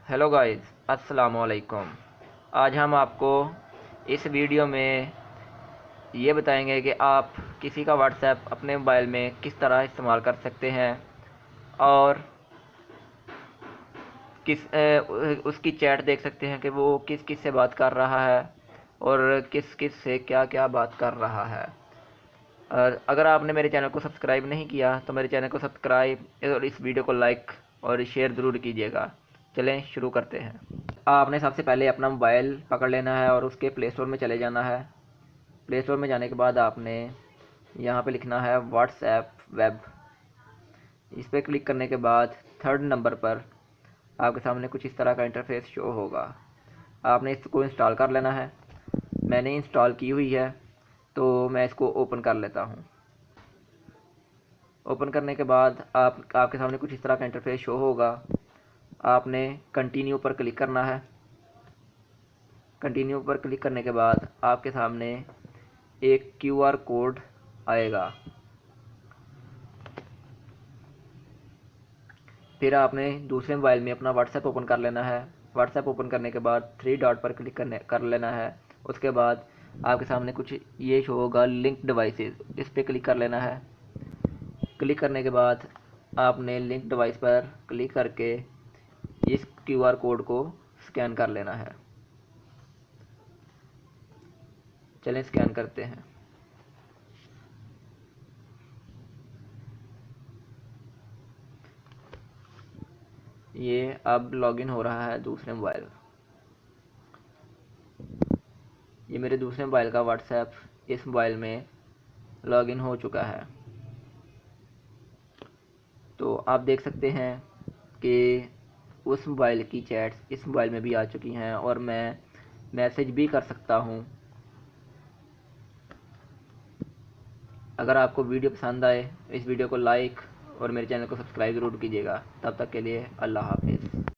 Hello guys, अस्सलाम वालेकुम। आज हम आपको इस वीडियो में ये बताएंगे कि आप किसी का व्हाट्सएप अपने मोबाइल में किस तरह इस्तेमाल कर सकते हैं और उसकी चैट देख सकते हैं कि वो किस किस से बात कर रहा है और किस किस से क्या क्या बात कर रहा है। और अगर आपने मेरे चैनल को सब्सक्राइब नहीं किया तो मेरे चैनल को सब्सक्राइब और इस वीडियो को लाइक और शेयर ज़रूर कीजिएगा। चलें शुरू करते हैं। आपने सबसे पहले अपना मोबाइल पकड़ लेना है और उसके प्ले स्टोर में चले जाना है। प्ले स्टोर में जाने के बाद आपने यहाँ पे लिखना है व्हाट्सएप वेब। इस पर क्लिक करने के बाद थर्ड नंबर पर आपके सामने कुछ इस तरह का इंटरफेस शो होगा। आपने इसको इंस्टॉल कर लेना है। मैंने इंस्टॉल की हुई है तो मैं इसको ओपन कर लेता हूँ। ओपन करने के बाद आपके सामने कुछ इस तरह का इंटरफेस शो होगा। आपने कंटिन्यू पर क्लिक करना है। कंटिन्यू पर क्लिक करने के बाद आपके सामने एक क्यूआर कोड आएगा। फिर आपने दूसरे मोबाइल में अपना व्हाट्सएप ओपन कर लेना है। व्हाट्सएप ओपन करने के बाद थ्री डॉट पर क्लिक कर लेना है। उसके बाद आपके सामने कुछ ये शो होगा लिंक डिवाइसेस, इस पर क्लिक कर लेना है। क्लिक करने के बाद आपने लिंक डिवाइस पर क्लिक करके इस क्यूआर कोड को स्कैन कर लेना है। चलें स्कैन करते हैं। ये अब लॉगिन हो रहा है दूसरे मोबाइल। ये मेरे दूसरे मोबाइल का व्हाट्सएप इस मोबाइल में लॉगिन हो चुका है। तो आप देख सकते हैं कि उस मोबाइल की चैट्स इस मोबाइल में भी आ चुकी हैं और मैं मैसेज भी कर सकता हूँ। अगर आपको वीडियो पसंद आए इस वीडियो को लाइक और मेरे चैनल को सब्सक्राइब ज़रूर कीजिएगा। तब तक के लिए अल्लाह हाफिज़।